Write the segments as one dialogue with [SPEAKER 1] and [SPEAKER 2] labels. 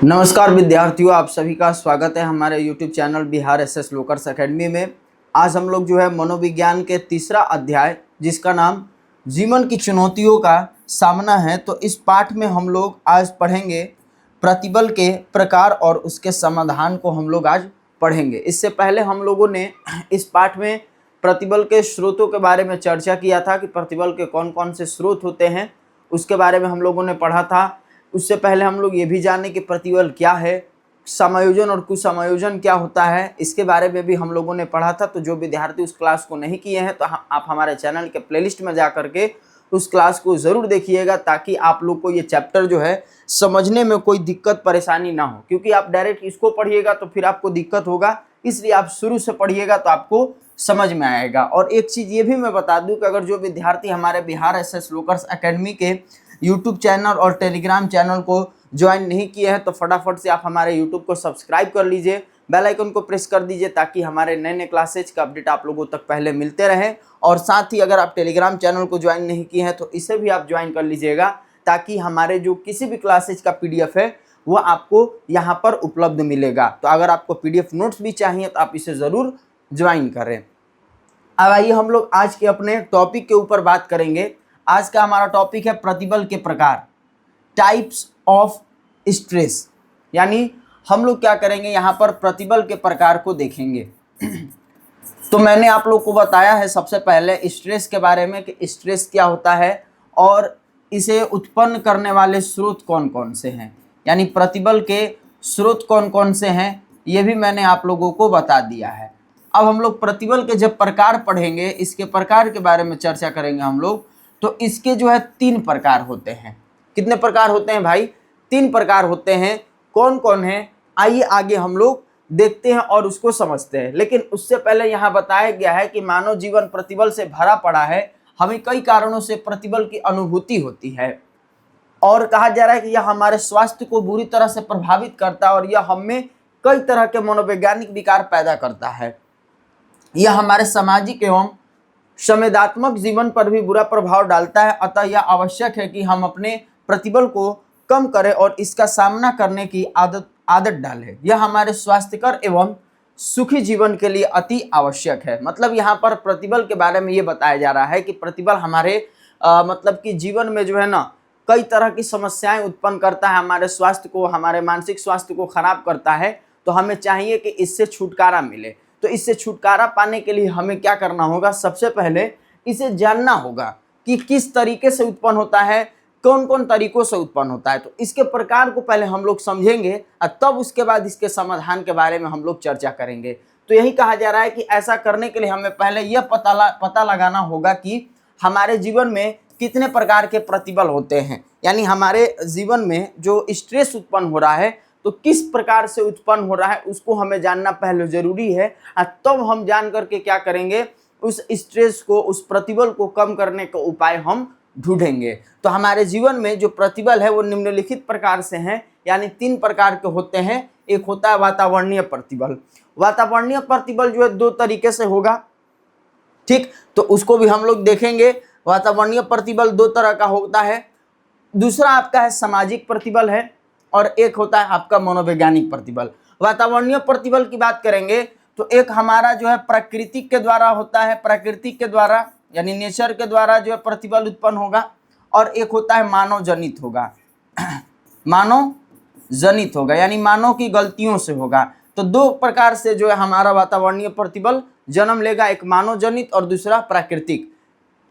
[SPEAKER 1] नमस्कार विद्यार्थियों, आप सभी का स्वागत है हमारे YouTube channel Bihar SS lockers academy में। आज हम लोग जो है मनोविज्ञान के तीसरा अध्याय जिसका नाम जीवन की चुनौतियों का सामना है, तो इस पाठ में हम लोग आज पढ़ेंगे प्रतिबल के प्रकार और उसके समाधान को हम लोग आज पढ़ेंगे। इससे पहले हम लोगों ने इस पाठ में प्रतिबल के स्रोतों के बारे में चर्चा किया था कि प्रतिबल के कौन कौन से स्रोत होते हैं, उसके बारे में हम लोगों ने पढ़ा था। उससे पहले हम लोग ये भी जाने कि प्रतिबल क्या है, समायोजन और कुसमायोजन क्या होता है, इसके बारे में भी हम लोगों ने पढ़ा था। तो जो विद्यार्थी उस क्लास को नहीं किए हैं तो आप हमारे चैनल के प्लेलिस्ट में जा करके उस क्लास को ज़रूर देखिएगा, ताकि आप लोग को ये चैप्टर जो है समझने में कोई दिक्कत परेशानी ना हो। क्योंकि आप डायरेक्ट इसको पढ़िएगा तो फिर आपको दिक्कत होगा, इसलिए आप शुरू से पढ़िएगा तो आपको समझ में आएगा। और एक चीज़ ये भी मैं बता दूं कि अगर जो विद्यार्थी हमारे बिहार एसएस लोकर्स एकेडमी के यूट्यूब चैनल और टेलीग्राम चैनल को ज्वाइन नहीं किए हैं तो फटाफट से आप हमारे यूट्यूब को सब्सक्राइब कर लीजिए, बेल आइकन को प्रेस कर दीजिए, ताकि हमारे नए नए क्लासेज का अपडेट आप लोगों तक पहले मिलते रहे। और साथ ही अगर आप टेलीग्राम चैनल को ज्वाइन नहीं किए हैं तो इसे भी आप ज्वाइन कर लीजिएगा, ताकि हमारे जो किसी भी क्लासेज का PDF है वो आपको यहाँ पर उपलब्ध मिलेगा। तो अगर आपको PDF नोट्स भी चाहिए तो आप इसे ज़रूर ज्वाइन करें। अब आइए हम लोग आज के अपने टॉपिक के ऊपर बात करेंगे। आज का हमारा टॉपिक है प्रतिबल के प्रकार, टाइप्स ऑफ स्ट्रेस। यानी हम लोग क्या करेंगे, यहाँ पर प्रतिबल के प्रकार को देखेंगे। तो मैंने आप लोग को बताया है सबसे पहले स्ट्रेस के बारे में कि स्ट्रेस क्या होता है और इसे उत्पन्न करने वाले स्रोत कौन कौन से हैं, यानी प्रतिबल के स्रोत कौन कौन से हैं, ये भी मैंने आप लोगों को बता दिया है। अब हम लोग प्रतिबल के जब प्रकार पढ़ेंगे, इसके प्रकार के बारे में चर्चा करेंगे हम लोग। तो इसके जो है 3 प्रकार होते हैं। कितने प्रकार होते हैं भाई? 3 प्रकार होते हैं। कौन कौन है, आइए आगे हम लोग देखते हैं और उसको समझते हैं। लेकिन उससे पहले यहाँ बताया गया है कि मानव जीवन प्रतिबल से भरा पड़ा है। हमें कई कारणों से प्रतिबल की अनुभूति होती है और कहा जा रहा है कि यह हमारे स्वास्थ्य को बुरी तरह से प्रभावित करता है और यह हमें कई तरह के मनोवैज्ञानिक विकार पैदा करता है। यह हमारे सामाजिक एवं संवेदनात्मक जीवन पर भी बुरा प्रभाव डालता है। अतः यह आवश्यक है कि हम अपने प्रतिबल को कम करें और इसका सामना करने की आदत डालें। यह हमारे स्वास्थ्यकर एवं सुखी जीवन के लिए अति आवश्यक है। मतलब यहाँ पर प्रतिबल के बारे में ये बताया जा रहा है कि प्रतिबल हमारे मतलब कि जीवन में जो है ना कई तरह की समस्याएं उत्पन्न करता है, हमारे स्वास्थ्य को, हमारे मानसिक स्वास्थ्य को खराब करता है। तो हमें चाहिए कि इससे छुटकारा मिले। तो इससे छुटकारा पाने के लिए हमें क्या करना होगा, सबसे पहले इसे जानना होगा कि किस तरीके से उत्पन्न होता है, कौन कौन तरीकों से उत्पन्न होता है। तो इसके प्रकार को पहले हम लोग समझेंगे और तब उसके बाद इसके समाधान के बारे में हम लोग चर्चा करेंगे। तो यही कहा जा रहा है कि ऐसा करने के लिए हमें पहले यह पता लगाना होगा कि हमारे जीवन में कितने प्रकार के प्रतिबल होते हैं, यानी हमारे जीवन में जो स्ट्रेस उत्पन्न हो रहा है तो किस प्रकार से उत्पन्न हो रहा है उसको हमें जानना पहले जरूरी है। तब हम जान करके क्या करेंगे, उस स्ट्रेस को, उस प्रतिबल को कम करने का उपाय हम ढूंढेंगे। तो हमारे जीवन में जो प्रतिबल है वो निम्नलिखित प्रकार से हैं, यानी 3 प्रकार के होते हैं। एक होता है वातावरणीय प्रतिबल। वातावरणीय प्रतिबल जो है 2 तरीके से होगा, ठीक, तो उसको भी हम लोग देखेंगे। वातावरणीय प्रतिबल 2 तरह का होता है। दूसरा आपका है सामाजिक प्रतिबल है और एक होता है आपका मनोवैज्ञानिक प्रतिबल। वातावरणीय प्रतिबल की बात करेंगे तो एक हमारा जो है प्रकृति के द्वारा होता है, प्रकृति के द्वारा यानी नेचर के द्वारा जो है प्रतिबल उत्पन्न होगा, और एक होता है मानव जनित होगा। मानव जनित होगा यानी मानव की गलतियों से होगा। तो 2 प्रकार से जो है हमारा वातावरणीय प्रतिबल जन्म लेगा, एक मानव जनित और दूसरा प्राकृतिक।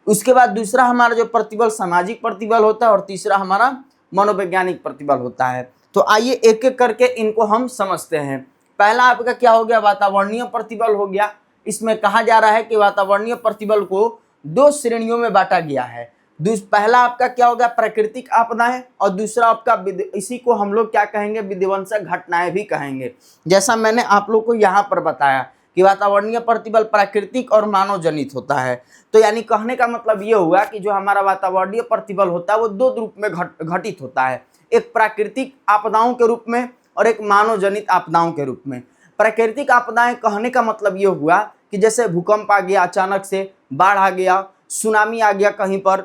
[SPEAKER 1] उसके बाद दूसरा हमारा जो प्रतिबल सामाजिक प्रतिबल होता है और तीसरा हमारा मनोवैज्ञानिक प्रतिबल होता है। तो आइए एक एक करके इनको हम समझते हैं। पहला आपका क्या हो गया, वातावरणीय प्रतिबल हो गया। इसमें कहा जा रहा है कि वातावरणीय प्रतिबल को 2 श्रेणियों में बांटा गया है। पहला आपका क्या हो गया, प्राकृतिक आपदाएं, और दूसरा आपका इसी को हम लोग क्या कहेंगे, विध्वंसक घटनाएं भी कहेंगे। जैसा मैंने आप लोग को यहाँ पर बताया कि वातावरणीय प्रतिबल प्राकृतिक और मानव जनित होता है। तो यानी कहने का मतलब ये हुआ कि जो हमारा वातावरणीय प्रतिबल होता है वो 2 रूप में घटित होता है, एक प्राकृतिक आपदाओं के रूप में और एक मानव जनित आपदाओं के रूप में। प्राकृतिक आपदाएं कहने का मतलब ये हुआ कि जैसे भूकंप आ गया, अचानक से बाढ़ आ गया, सुनामी आ गया कहीं पर,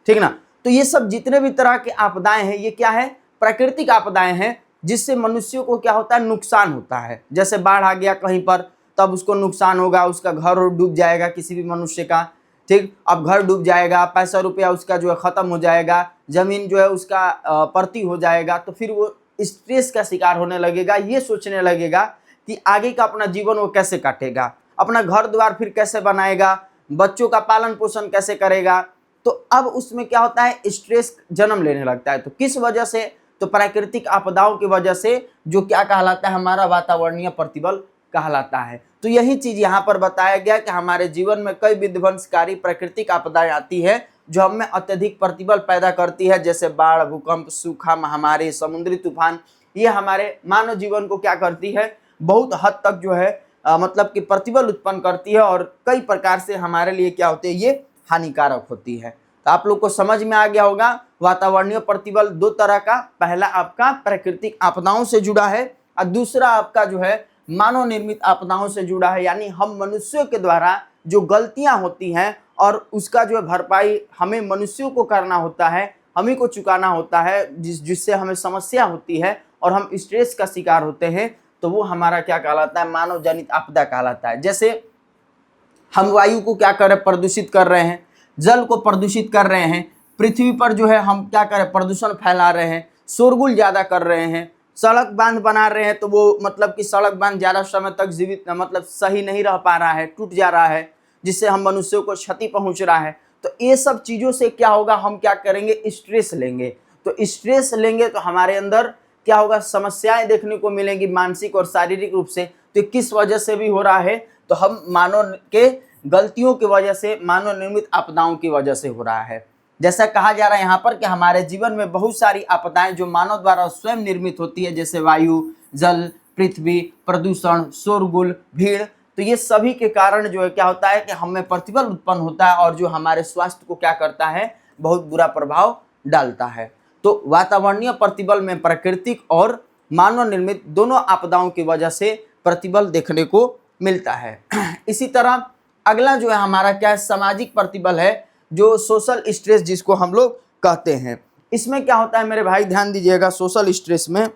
[SPEAKER 1] ठीक ना। तो ये सब जितने भी तरह के आपदाएं हैं ये क्या है, प्राकृतिक आपदाएं हैं, जिससे मनुष्यों को क्या होता है, नुकसान होता है। जैसे बाढ़ आ गया कहीं पर, तब उसको नुकसान होगा, उसका घर डूब जाएगा किसी भी मनुष्य का, ठीक। अब घर डूब जाएगा, पैसा रुपया उसका जो है खत्म हो जाएगा, जमीन जो है उसका परती हो जाएगा, तो फिर वो स्ट्रेस का शिकार होने लगेगा, ये सोचने लगेगा कि आगे का अपना जीवन वो कैसे काटेगा, अपना घर द्वार फिर कैसे बनाएगा, बच्चों का पालन पोषण कैसे करेगा। तो अब उसमें क्या होता है, स्ट्रेस जन्म लेने लगता है। तो किस वजह से, तो प्राकृतिक आपदाओं की वजह से, जो क्या कहलाता है, हमारा वातावरणीय प्रतिबल कहलाता है। तो यही चीज यहाँ पर बताया गया कि हमारे जीवन में कई विध्वंसकारी प्राकृतिक आपदाएं आती है जो हमें अत्यधिक प्रतिबल पैदा करती है, जैसे बाढ़, भूकंप, सूखा, महामारी, समुद्री तूफान। ये हमारे मानव जीवन को क्या करती है, बहुत हद तक जो है मतलब कि प्रतिबल उत्पन्न करती है, और कई प्रकार से हमारे लिए क्या होती है, ये हानिकारक होती है। तो आप लोग को समझ में आ गया होगा, वातावरणीय प्रतिबल दो तरह का, पहला आपका प्राकृतिक आपदाओं से जुड़ा है और दूसरा आपका जो है मानव निर्मित आपदाओं से जुड़ा है। यानी हम मनुष्यों के द्वारा जो गलतियां होती हैं और उसका जो है भरपाई हमें मनुष्यों को करना होता है, हमें को चुकाना होता है, जिससे हमें समस्या होती है और हम स्ट्रेस का शिकार होते हैं, तो वो हमारा क्या कहलाता है, मानव जनित आपदा कहलाता है। जैसे हम वायु को क्या कर रहे हैं, प्रदूषित कर रहे हैं, जल को प्रदूषित कर रहे हैं, पृथ्वी पर जो है हम क्या करें, प्रदूषण फैला रहे हैं, शोरगुल ज़्यादा कर रहे हैं, सड़क बांध बना रहे हैं, तो वो मतलब कि सड़क बांध ज़्यादा समय तक जीवित मतलब सही नहीं रह पा रहा है, टूट जा रहा है, जिससे हम मनुष्यों को क्षति पहुंच रहा है। तो ये सब चीज़ों से क्या होगा, हम क्या करेंगे, स्ट्रेस लेंगे। तो स्ट्रेस लेंगे तो हमारे अंदर क्या होगा, समस्याएं देखने को मिलेंगी मानसिक और शारीरिक रूप से। तो किस वजह से भी हो रहा है, तो हम मानव के गलतियों की वजह से, मानव निर्मित आपदाओं की वजह से हो रहा है। जैसा कहा जा रहा है यहाँ पर कि हमारे जीवन में बहुत सारी आपदाएं जो मानव द्वारा स्वयं निर्मित होती है, जैसे वायु, जल, पृथ्वी, प्रदूषण, शोरगुल, भीड़। तो ये सभी के कारण जो है क्या होता है कि हमें प्रतिबल उत्पन्न होता है और जो हमारे स्वास्थ्य को क्या करता है, बहुत बुरा प्रभाव डालता है। तो वातावरणीय प्रतिबल में प्राकृतिक और मानव निर्मित दोनों आपदाओं की वजह से प्रतिबल देखने को मिलता है। इसी तरह अगला जो है हमारा क्या है, सामाजिक प्रतिबल है, जो सोशल स्ट्रेस जिसको हम लोग कहते हैं। इसमें क्या होता है मेरे भाई, ध्यान दीजिएगा, सोशल स्ट्रेस में,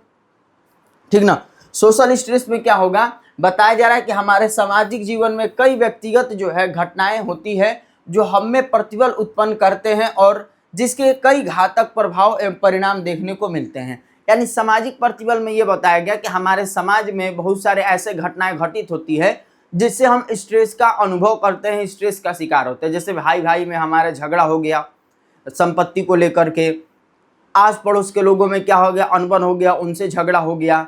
[SPEAKER 1] ठीक ना, सोशल स्ट्रेस में क्या होगा, बताया जा रहा है कि हमारे सामाजिक जीवन में कई व्यक्तिगत जो है घटनाएं होती है जो हम में प्रतिबल उत्पन्न करते हैं और जिसके कई घातक प्रभाव एवं परिणाम देखने को मिलते हैं। यानी सामाजिक प्रतिबल में ये बताया गया कि हमारे समाज में बहुत सारे ऐसे घटनाएं घटित होती है जिससे हम स्ट्रेस का अनुभव करते हैं, स्ट्रेस का शिकार होते हैं। जैसे भाई भाई में हमारे झगड़ा हो गया संपत्ति को लेकर के, आस पड़ोस के लोगों में क्या हो गया, अनबन हो गया, उनसे झगड़ा हो गया,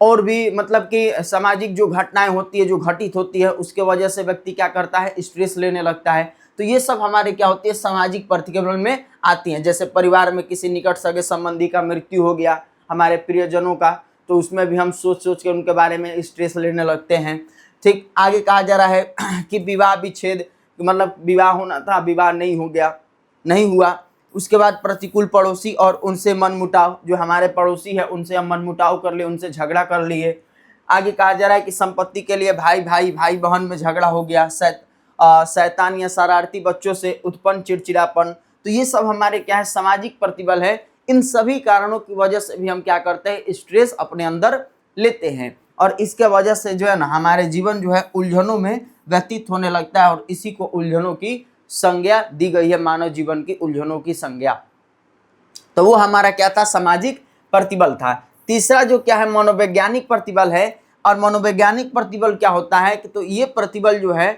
[SPEAKER 1] और भी मतलब कि सामाजिक जो घटनाएं होती है, जो घटित होती है, उसके वजह से व्यक्ति क्या करता है, स्ट्रेस लेने लगता है। तो ये सब हमारे क्या होती है, सामाजिक प्रतिबल में आती हैं। जैसे परिवार में किसी निकट सगे संबंधी का मृत्यु हो गया, हमारे प्रियजनों का, तो उसमें भी हम सोच सोच के उनके बारे में स्ट्रेस लेने लगते हैं। ठीक, आगे कहा जा रहा है कि विवाह विच्छेद, मतलब विवाह होना था, विवाह नहीं हो गया, नहीं हुआ, उसके बाद प्रतिकूल पड़ोसी और उनसे मनमुटाव, जो हमारे पड़ोसी है उनसे हम मनमुटाव कर लिए, उनसे झगड़ा कर लिए। आगे कहा जा रहा है कि संपत्ति के लिए भाई भाई, भाई बहन में झगड़ा हो गया, शैतान या शरारती बच्चों से उत्पन्न चिड़चिड़ापन। तो ये सब हमारे क्या है, सामाजिक प्रतिबल है। इन सभी कारणों की वजह से भी हम क्या करते हैं, स्ट्रेस अपने अंदर लेते हैं, और इसके वजह से जो है ना हमारे जीवन जो है उलझनों में व्यतीत होने लगता है, और इसी को उलझनों की संज्ञा दी गई है, मानव जीवन की उलझनों की संज्ञा। तो वो हमारा क्या था, सामाजिक प्रतिबल था। तीसरा जो क्या है, मनोवैज्ञानिक प्रतिबल है। और मनोवैज्ञानिक प्रतिबल क्या होता है कि तो ये प्रतिबल जो है,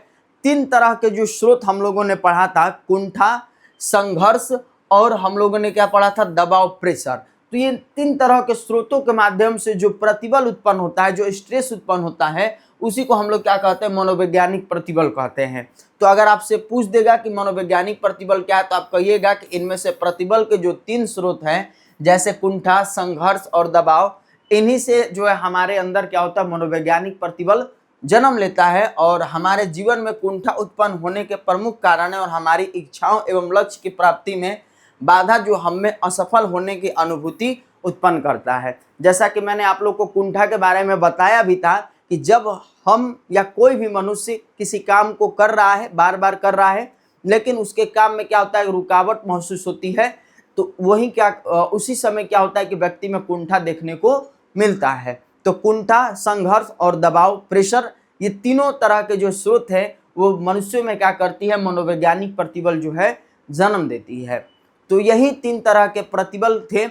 [SPEAKER 1] तीन तरह के जो स्रोत हम लोगों ने पढ़ा था, कुंठा, संघर्ष, और हम लोगों ने क्या पढ़ा था, दबाव, प्रेशर। तो ये तीन तरह के स्रोतों के माध्यम से जो प्रतिबल उत्पन्न होता है, जो स्ट्रेस उत्पन्न होता है, उसी को हम लोग क्या कहते हैं, मनोवैज्ञानिक प्रतिबल कहते हैं। तो अगर आपसे पूछ देगा कि मनोवैज्ञानिक प्रतिबल क्या है, तो आप कहिएगा कि इनमें से प्रतिबल के जो तीन स्रोत हैं, जैसे कुंठा, संघर्ष और दबाव, इन्हीं से जो है हमारे अंदर क्या होता है, मनोवैज्ञानिक प्रतिबल जन्म लेता है। और हमारे जीवन में कुंठा उत्पन्न होने के प्रमुख कारण है, और हमारी इच्छाओं एवं लक्ष्य की प्राप्ति में बाधा जो हमें असफल होने की अनुभूति उत्पन्न करता है। जैसा कि मैंने आप लोग को कुंठा के बारे में बताया भी था कि जब हम या कोई भी मनुष्य किसी काम को कर रहा है, बार बार कर रहा है, लेकिन उसके काम में क्या होता है, रुकावट महसूस होती है, तो वही क्या उसी समय क्या होता है कि व्यक्ति में कुंठा देखने को मिलता है। तो कुंठा, संघर्ष और दबाव, प्रेशर, ये तीनों तरह के जो स्रोत है वो मनुष्यों में क्या करती है, मनोवैज्ञानिक प्रतिबल जो है जन्म देती है। तो यही 3 तरह के प्रतिबल थे,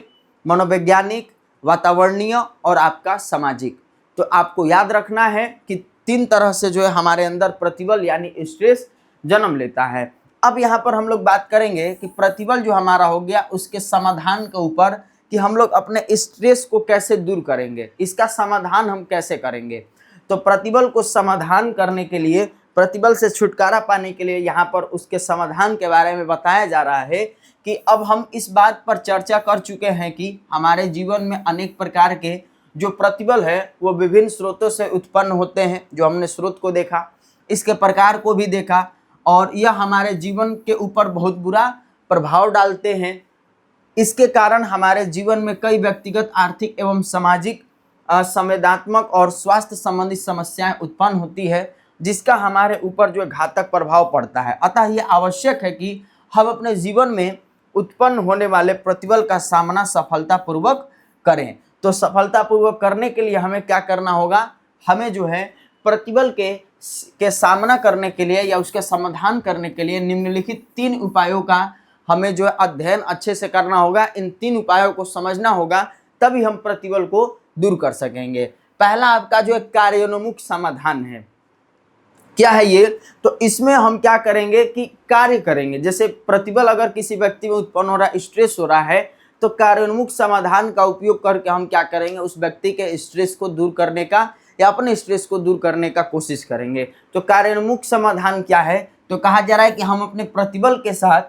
[SPEAKER 1] मनोवैज्ञानिक, वातावरणीय और आपका सामाजिक। तो आपको याद रखना है कि 3 तरह से जो है हमारे अंदर प्रतिबल यानी स्ट्रेस जन्म लेता है। अब यहाँ पर हम लोग बात करेंगे कि प्रतिबल जो हमारा हो गया उसके समाधान के ऊपर, कि हम लोग अपने स्ट्रेस को कैसे दूर करेंगे, इसका समाधान हम कैसे करेंगे। तो प्रतिबल को समाधान करने के लिए, प्रतिबल से छुटकारा पाने के लिए यहाँ पर उसके समाधान के बारे में बताया जा रहा है कि अब हम इस बात पर चर्चा कर चुके हैं कि हमारे जीवन में अनेक प्रकार के जो प्रतिबल है वो विभिन्न स्रोतों से उत्पन्न होते हैं। जो हमने स्रोत को देखा, इसके प्रकार को भी देखा, और यह हमारे जीवन के ऊपर बहुत बुरा प्रभाव डालते हैं। इसके कारण हमारे जीवन में कई व्यक्तिगत, आर्थिक एवं सामाजिक, संवेदनात्मक और स्वास्थ्य संबंधी समस्याएं उत्पन्न होती है, जिसका हमारे ऊपर जो घातक प्रभाव पड़ता है। अतः यह आवश्यक है कि हम अपने जीवन में उत्पन्न होने वाले प्रतिबल का सामना सफलतापूर्वक करें। तो सफलतापूर्वक करने के लिए हमें क्या करना होगा, हमें जो है प्रतिबल के सामना करने के लिए या उसके समाधान करने के लिए निम्नलिखित 3 उपायों का हमें जो है अध्ययन अच्छे से करना होगा। इन 3 उपायों को समझना होगा, तभी हम प्रतिबल को दूर कर सकेंगे। पहला आपका जो कार्योन्मुख समाधान है, क्या है ये, तो इसमें हम क्या करेंगे कि कार्य करेंगे। जैसे प्रतिबल अगर किसी व्यक्ति में उत्पन्न हो रहा है, स्ट्रेस हो रहा है, तो कार्योन्मुख समाधान का उपयोग करके हम क्या करेंगे, उस व्यक्ति के स्ट्रेस को दूर करने का या अपने स्ट्रेस को दूर करने का कोशिश करेंगे। तो कार्योन्मुख समाधान क्या है, तो कहा जा रहा है कि हम अपने प्रतिबल के साथ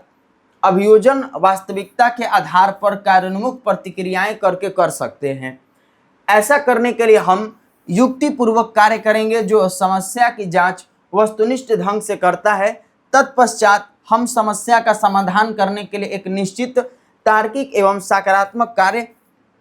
[SPEAKER 1] अभियोजन वास्तविकता के आधार पर कार्योन्मुख प्रतिक्रियाएं करके कर सकते हैं। ऐसा करने के लिए हम युक्तिपूर्वक कार्य करेंगे जो समस्या की जांच वस्तुनिष्ठ ढंग से करता है। तत्पश्चात हम समस्या का समाधान करने के लिए एक निश्चित तार्किक एवं सकारात्मक कार्य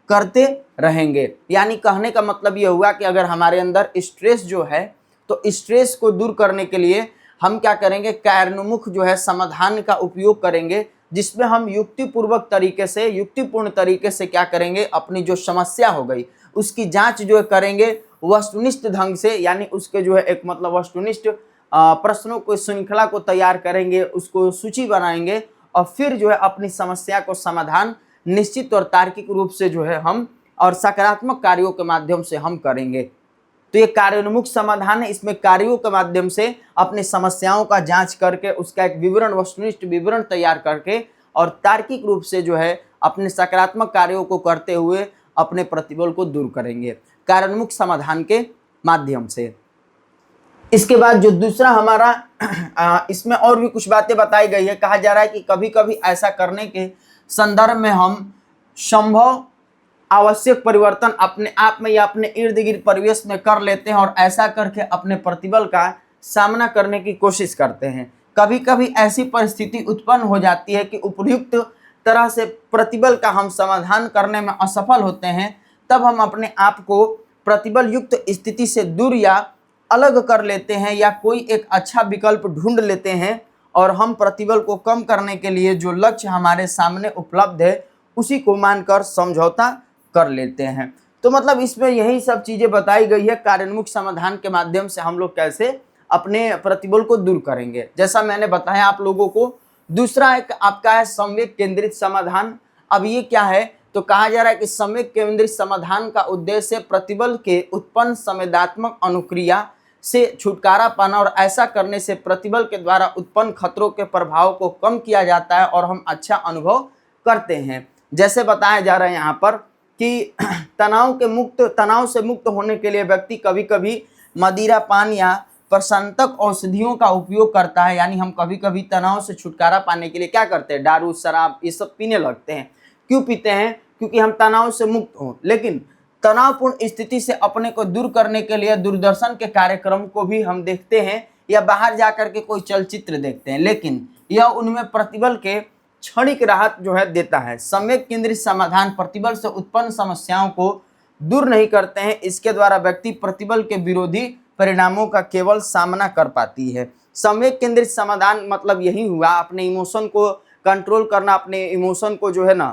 [SPEAKER 1] करते रहेंगे। यानी कहने का मतलब ये हुआ कि अगर हमारे अंदर स्ट्रेस जो है, तो स्ट्रेस को दूर करने के लिए हम क्या करेंगे, कार्योन्मुख जो है समाधान का उपयोग करेंगे, जिसमें हम युक्तिपूर्वक तरीके से, युक्तिपूर्ण तरीके से क्या करेंगे, अपनी जो समस्या हो गई उसकी जांच जो है करेंगे वस्तुनिष्ठ ढंग से। यानी उसके जो है एक मतलब वस्तुनिष्ठ प्रश्नों को, श्रृंखला को तैयार करेंगे, उसको सूची बनाएंगे और फिर जो है अपनी समस्या को समाधान निश्चित और तार्किक रूप से जो है हम और सकारात्मक कार्यों के माध्यम से हम करेंगे। तो ये कार्योन्मुख समाधान है। इसमें कार्यों के माध्यम से अपनी समस्याओं का जांच करके उसका एक विवरण, वस्तुनिष्ठ विवरण तैयार करके और तार्किक रूप से जो है अपने सकारात्मक कार्यों को करते हुए अपने प्रतिबल को दूर करेंगे कार्योन्मुख समाधान के माध्यम से। इसके बाद जो दूसरा हमारा इसमें और भी कुछ बातें बताई गई है। कहा जा रहा है कि कभी कभी ऐसा करने के संदर्भ में हम संभव आवश्यक परिवर्तन अपने आप में या अपने इर्द गिर्द परिवेश में कर लेते हैं और ऐसा करके अपने प्रतिबल का सामना करने की कोशिश करते हैं। कभी कभी ऐसी परिस्थिति उत्पन्न हो जाती है कि उपयुक्त तरह से प्रतिबल का हम समाधान करने में असफल होते हैं, तब हम अपने आप को प्रतिबल युक्त स्थिति से दूर या अलग कर लेते हैं या कोई एक अच्छा विकल्प ढूंढ लेते हैं और हम प्रतिबल को कम करने के लिए जो लक्ष्य हमारे सामने उपलब्ध है उसी को मानकर समझौता कर लेते हैं। तो मतलब इसमें यही सब चीज़ें बताई गई है, कार्योन्मुख समाधान के माध्यम से हम लोग कैसे अपने प्रतिबल को दूर करेंगे। जैसा मैंने बताया आप लोगों को। दूसरा एक आपका है संवेग केंद्रित समाधान। अब ये क्या है, तो कहा जा रहा है कि संवेग केंद्रित समाधान का उद्देश्य प्रतिबल के उत्पन्न संवेदात्मक अनुक्रिया से छुटकारा पाना और ऐसा करने से प्रतिबल के द्वारा उत्पन्न खतरों के प्रभाव को कम किया जाता है और हम अच्छा अनुभव करते हैं। जैसे बताया जा रहा है यहाँ पर कि तनाव से मुक्त होने के लिए व्यक्ति कभी कभी मदिरा पान या प्रशांतक औषधियों का उपयोग करता है। यानी हम कभी कभी तनाव से छुटकारा पाने के लिए क्या करते हैं, दारू, शराब ये सब पीने लगते हैं। क्यों पीते हैं, क्योंकि हम तनाव से मुक्त हों। लेकिन तनावपूर्ण स्थिति से अपने को दूर करने के लिए दूरदर्शन के कार्यक्रम को भी हम देखते हैं या बाहर जाकर के कोई चलचित्र देखते हैं, लेकिन यह उनमें प्रतिबल के क्षणिक राहत जो है देता है। संवेग केंद्रित समाधान प्रतिबल से उत्पन्न समस्याओं को दूर नहीं करते हैं। इसके द्वारा व्यक्ति प्रतिबल के विरोधी परिणामों का केवल सामना कर पाती है। संवेग केंद्रित समाधान मतलब यही हुआ, अपने इमोशन को कंट्रोल करना, अपने इमोशन को जो है ना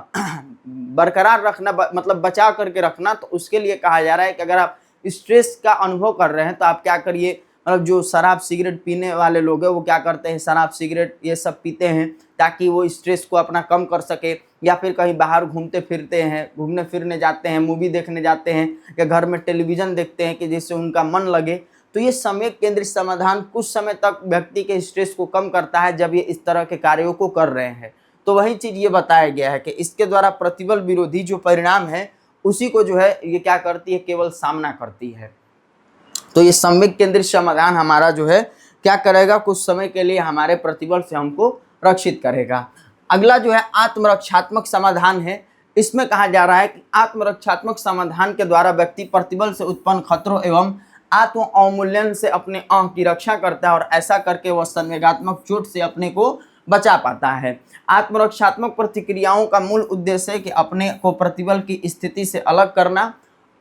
[SPEAKER 1] बरकरार रखना मतलब बचा करके रखना, तो उसके लिए कहा जा रहा है कि अगर आप स्ट्रेस का अनुभव कर रहे हैं तो आप क्या करिए, मतलब जो शराब सिगरेट पीने वाले लोग हैं वो क्या करते हैं, शराब सिगरेट ये सब पीते हैं ताकि वो स्ट्रेस को अपना कम कर सके, या फिर कहीं बाहर घूमते फिरते हैं, घूमने फिरने जाते हैं, मूवी देखने जाते हैं, या घर में टेलीविज़न देखते हैं कि जिससे उनका मन लगे। तो ये समय केंद्रित समाधान कुछ समय तक व्यक्ति के स्ट्रेस को कम करता है जब ये इस तरह के कार्यों को कर रहे हैं। तो वही चीज़ ये बताया गया है कि इसके द्वारा प्रतिबल विरोधी जो परिणाम है उसी को जो है ये क्या करती है, केवल सामना करती है। तो ये संवेग केंद्रित समाधान हमारा जो है क्या करेगा, कुछ समय के लिए हमारे प्रतिबल से हमको रक्षित करेगा। अगला जो है आत्मरक्षात्मक समाधान है। इसमें कहा जा रहा है कि आत्मरक्षात्मक समाधान के द्वारा व्यक्ति प्रतिबल से उत्पन्न खतरों एवं आत्म अवमूल्यन से अपने अंग की रक्षा करता है और ऐसा करके वह संवेगात्मक चोट से अपने को बचा पाता है। आत्मरक्षात्मक प्रतिक्रियाओं का मूल उद्देश्य है कि अपने को प्रतिबल की स्थिति से अलग करना,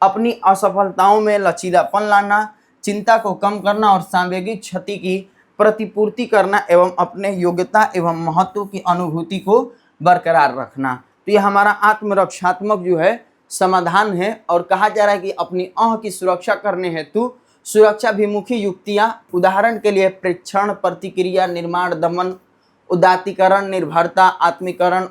[SPEAKER 1] अपनी असफलताओं में लचीलापन लाना, चिंता को कम करना और सांवेगिक क्षति की प्रतिपूर्ति करना एवं अपने योग्यता एवं महत्व की अनुभूति को बरकरार रखना। तो ये हमारा आत्मरक्षात्मक जो है समाधान है। और कहा जा रहा है कि अपनी अंग की सुरक्षा करने हेतु सुरक्षाभिमुखी युक्तियां, उदाहरण के लिए प्रेक्षण, प्रतिक्रिया, निर्माण, दमन, उदात्तीकरण, निर्भरता, आत्मीकरण,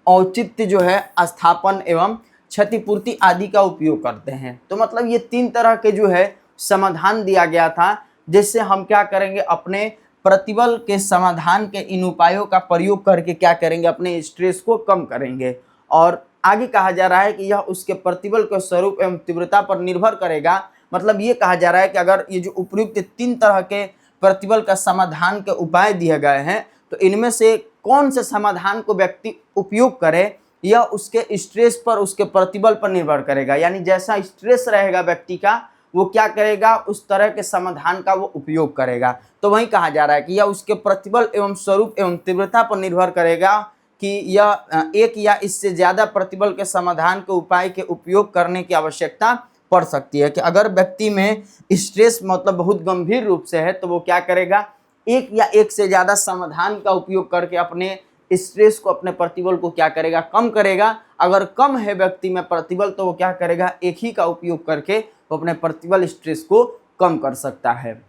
[SPEAKER 1] औचित्य जो है स्थापन एवं क्षतिपूर्ति आदि का उपयोग करते हैं। तो मतलब ये 3 तरह के जो है समाधान दिया गया था, जिससे हम क्या करेंगे, अपने प्रतिबल के समाधान के इन उपायों का प्रयोग करके क्या करेंगे, अपने स्ट्रेस को कम करेंगे। और आगे कहा जा रहा है कि यह उसके प्रतिबल के स्वरूप एवं तीव्रता पर निर्भर करेगा। मतलब ये कहा जा रहा है कि अगर ये जो उपयुक्त 3 तरह के प्रतिबल का समाधान के उपाय दिए गए हैं तो इनमें से कौन से समाधान को व्यक्ति उपयोग करे, यह उसके स्ट्रेस पर, उसके प्रतिबल पर निर्भर करेगा। यानी जैसा स्ट्रेस रहेगा व्यक्ति का, वो क्या करेगा, उस तरह के समाधान का वो उपयोग करेगा। तो वही कहा जा रहा है कि यह उसके प्रतिबल एवं स्वरूप एवं तीव्रता पर निर्भर करेगा कि यह एक या इससे ज़्यादा प्रतिबल के समाधान के उपाय के उपयोग करने की आवश्यकता पड़ सकती है। कि अगर व्यक्ति में स्ट्रेस मतलब बहुत गंभीर रूप से है तो वो क्या करेगा, एक या एक से ज़्यादा समाधान का उपयोग करके अपने स्ट्रेस को, अपने प्रतिबल को क्या करेगा, कम करेगा। अगर कम है व्यक्ति में प्रतिबल तो वो क्या करेगा, एक ही का उपयोग करके वो अपने प्रतिबल स्ट्रेस को कम कर सकता है।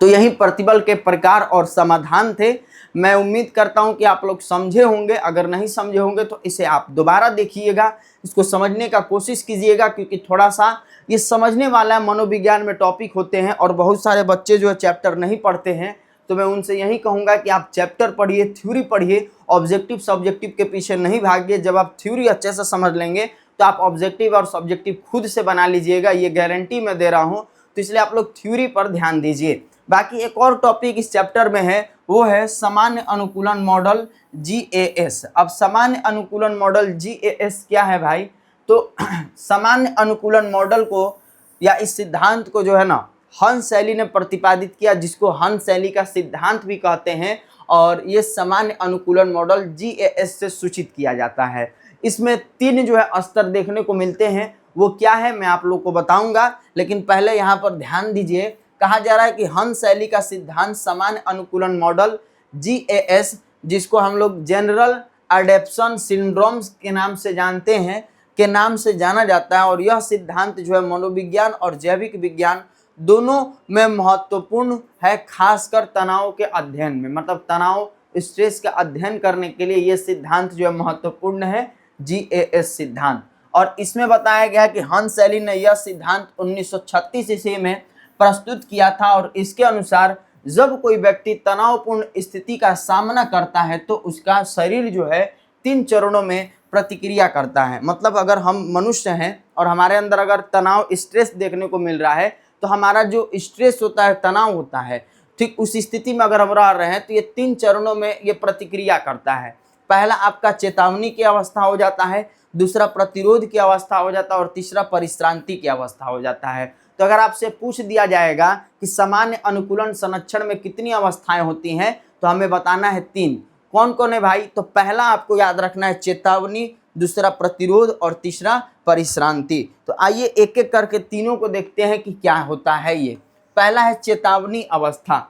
[SPEAKER 1] तो यही प्रतिबल के प्रकार और समाधान थे। मैं उम्मीद करता हूं कि आप लोग समझे होंगे। अगर नहीं समझे होंगे तो इसे आप दोबारा देखिएगा, इसको समझने का कोशिश कीजिएगा, क्योंकि थोड़ा सा ये समझने वाला है। मनोविज्ञान में टॉपिक होते हैं और बहुत सारे बच्चे जो है चैप्टर नहीं पढ़ते हैं, तो मैं उनसे यही कहूँगा कि आप चैप्टर पढ़िए, थ्योरी पढ़िए, ऑब्जेक्टिव सब्जेक्टिव के पीछे नहीं भागिए। जब आप थ्योरी अच्छे से समझ लेंगे तो आप ऑब्जेक्टिव और सब्जेक्टिव खुद से बना लीजिएगा, ये गारंटी मैं दे रहा हूँ। तो इसलिए आप लोग थ्योरी पर ध्यान दीजिए। बाकी एक और टॉपिक इस चैप्टर में है, वो है सामान्य अनुकूलन मॉडल GAS। अब सामान्य अनुकूलन मॉडल GAS क्या है भाई? तो सामान्य अनुकूलन मॉडल को या इस सिद्धांत को जो है ना हंस शैली ने प्रतिपादित किया, जिसको हंस शैली का सिद्धांत भी कहते हैं। और ये सामान्य अनुकूलन मॉडल GAS से सूचित किया जाता है। इसमें 3 जो है स्तर देखने को मिलते हैं। वो क्या है मैं आप लोग को बताऊंगा, लेकिन पहले यहाँ पर ध्यान दीजिए। कहा जा रहा है कि हंस शैली का सिद्धांत सामान्य अनुकूलन मॉडल GAS, जिसको हम लोग जनरल अडैप्शन सिंड्रोम्स के नाम से जानते हैं, के नाम से जाना जाता है। और यह सिद्धांत जो है मनोविज्ञान और जैविक विज्ञान दोनों में महत्वपूर्ण है, खासकर तनाव के अध्ययन में। मतलब तनाव, स्ट्रेस का अध्ययन करने के लिए यह सिद्धांत जो है महत्वपूर्ण है, GAS सिद्धांत। और इसमें बताया गया है कि हंस शैली ने यह सिद्धांत 1936 ईस्वी में प्रस्तुत किया था। और इसके अनुसार जब कोई व्यक्ति तनावपूर्ण स्थिति का सामना करता है तो उसका शरीर जो है 3 चरणों में प्रतिक्रिया करता है। मतलब अगर हम मनुष्य हैं और हमारे अंदर अगर तनाव, स्ट्रेस देखने को मिल रहा है, तो हमारा जो स्ट्रेस होता है, तनाव होता है, ठीक उस स्थिति में अगर हम रह रहे हैं तो ये 3 चरणों में ये प्रतिक्रिया करता है। पहला आपका चेतावनी की अवस्था हो जाता है, दूसरा प्रतिरोध की अवस्था हो जाता है और तीसरा परिश्रांति की अवस्था हो जाता है। तो अगर आपसे पूछ दिया जाएगा कि सामान्य अनुकूलन संरक्षण में कितनी अवस्थाएं होती हैं, तो हमें बताना है 3। कौन कौन है भाई? तो पहला आपको याद रखना है चेतावनी, दूसरा प्रतिरोध और तीसरा परिश्रांति। तो आइए एक एक करके तीनों को देखते हैं कि क्या होता है ये। पहला है चेतावनी अवस्था।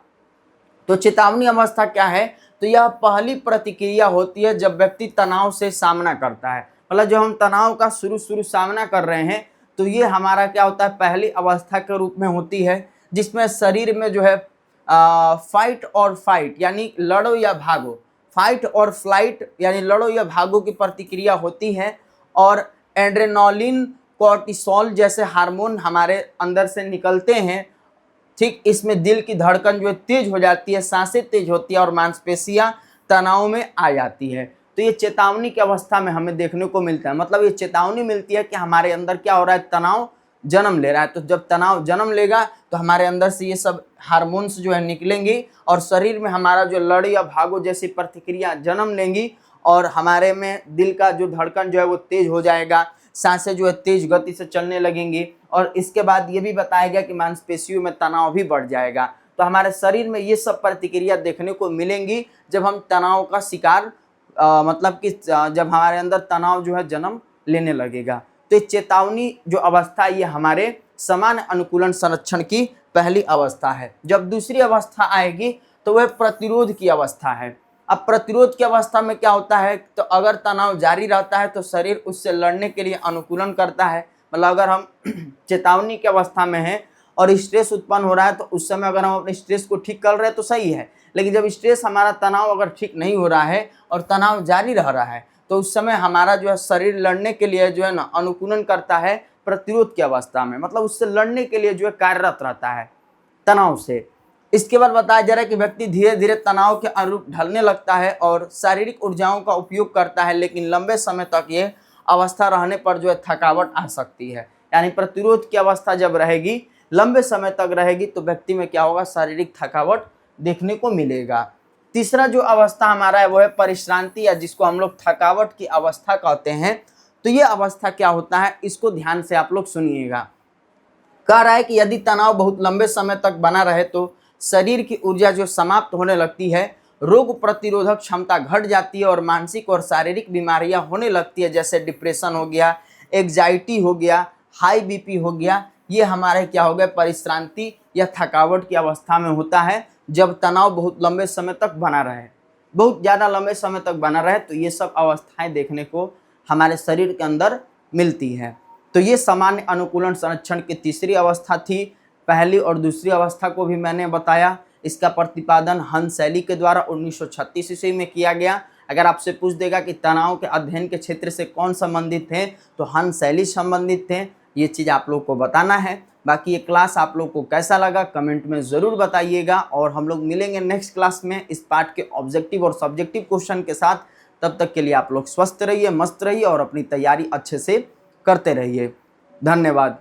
[SPEAKER 1] तो चेतावनी अवस्था क्या है? तो यह पहली प्रतिक्रिया होती है जब व्यक्ति तनाव से सामना करता है। मतलब जब हम तनाव का शुरू सामना कर रहे हैं तो ये हमारा क्या होता है, पहली अवस्था के रूप में होती है, जिसमें शरीर में जो है फाइट और फाइट यानी लड़ो या भागो, फाइट और फ्लाइट यानी लड़ो या भागो की प्रतिक्रिया होती है। और एड्रेनालिन, कोर्टिसोल जैसे हार्मोन हमारे अंदर से निकलते हैं। ठीक, इसमें दिल की धड़कन जो है तेज हो जाती है, सांसें तेज होती है और मांसपेशियां तनाव में आ जाती है। तो ये चेतावनी की अवस्था में हमें देखने को मिलता है। मतलब ये चेतावनी मिलती है कि हमारे अंदर क्या हो रहा है, तनाव जन्म ले रहा है। तो जब तनाव जन्म लेगा तो हमारे अंदर से ये सब हार्मोन्स जो है निकलेंगी और शरीर में हमारा जो लड़ या भागो जैसी प्रतिक्रिया जन्म लेंगी और हमारे में दिल का जो धड़कन जो है वो तेज हो जाएगा, सांसें जो है तेज गति से चलने लगेंगी और इसके बाद ये भी बताया गया कि मांसपेशियों में तनाव भी बढ़ जाएगा। तो हमारे शरीर में ये सब प्रतिक्रिया देखने को मिलेंगी जब हम तनाव का शिकार मतलब कि जब हमारे अंदर तनाव जो है जन्म लेने लगेगा। तो ये चेतावनी जो अवस्था ये हमारे सामान्य अनुकूलन संरक्षण की पहली अवस्था है। जब दूसरी अवस्था आएगी तो वह प्रतिरोध की अवस्था है। अब प्रतिरोध की अवस्था में क्या होता है, तो अगर तनाव जारी रहता है तो शरीर उससे लड़ने के लिए अनुकूलन करता है। मतलब अगर हम चेतावनी की अवस्था में हैं और स्ट्रेस उत्पन्न हो रहा है तो उस समय अगर हम अपने स्ट्रेस को ठीक कर रहे हैं तो सही है, लेकिन जब स्ट्रेस हमारा तनाव अगर ठीक नहीं हो रहा है और तनाव जारी रह रहा है तो उस समय हमारा जो है शरीर लड़ने के लिए जो है ना अनुकूलन करता है प्रतिरोध की अवस्था में। मतलब उससे लड़ने के लिए जो है कार्यरत रहता है तनाव से। इसके बाद बताया जा रहा है कि व्यक्ति धीरे धीरे तनाव के अनुरूप ढलने लगता है और शारीरिक ऊर्जाओं का उपयोग करता है, लेकिन लंबे समय तक ये अवस्था रहने पर जो है थकावट आ सकती है। यानी प्रतिरोध की अवस्था जब रहेगी, लंबे समय तक रहेगी तो व्यक्ति में क्या होगा, शारीरिक थकावट देखने को मिलेगा। तीसरा जो अवस्था हमारा है वो है परिश्रांति या जिसको हम लोग थकावट की अवस्था कहते हैं। तो ये अवस्था क्या होता है, इसको ध्यान से आप लोग सुनिएगा। कह रहा है कि यदि तनाव बहुत लंबे समय तक बना रहे तो शरीर की ऊर्जा जो समाप्त होने लगती है, रोग प्रतिरोधक क्षमता घट जाती है और मानसिक और शारीरिक बीमारियां होने लगती है, जैसे डिप्रेशन हो गया, एग्जाइटी हो गया, हाई बीपी हो गया। ये हमारे क्या हो गए, परिश्रांति या थकावट की अवस्था में होता है जब तनाव बहुत लंबे समय तक बना रहे, बहुत ज़्यादा लंबे समय तक बना रहे। तो ये सब अवस्थाएं देखने को हमारे शरीर के अंदर मिलती है। तो ये सामान्य अनुकूलन संरक्षण की तीसरी अवस्था थी। पहली और दूसरी अवस्था को भी मैंने बताया। इसका प्रतिपादन हंस शैली के द्वारा 1936 ईस्वी में किया गया। अगर आपसे पूछ देगा कि तनाव के अध्ययन के क्षेत्र से कौन संबंधित थे, तो हंस शैली संबंधित थे। ये चीज़ आप लोग को बताना है। बाकी ये क्लास आप लोग को कैसा लगा कमेंट में ज़रूर बताइएगा और हम लोग मिलेंगे नेक्स्ट क्लास में इस पार्ट के ऑब्जेक्टिव और सब्जेक्टिव क्वेश्चन के साथ। तब तक के लिए आप लोग स्वस्थ रहिए, मस्त रहिए और अपनी तैयारी अच्छे से करते रहिए। धन्यवाद।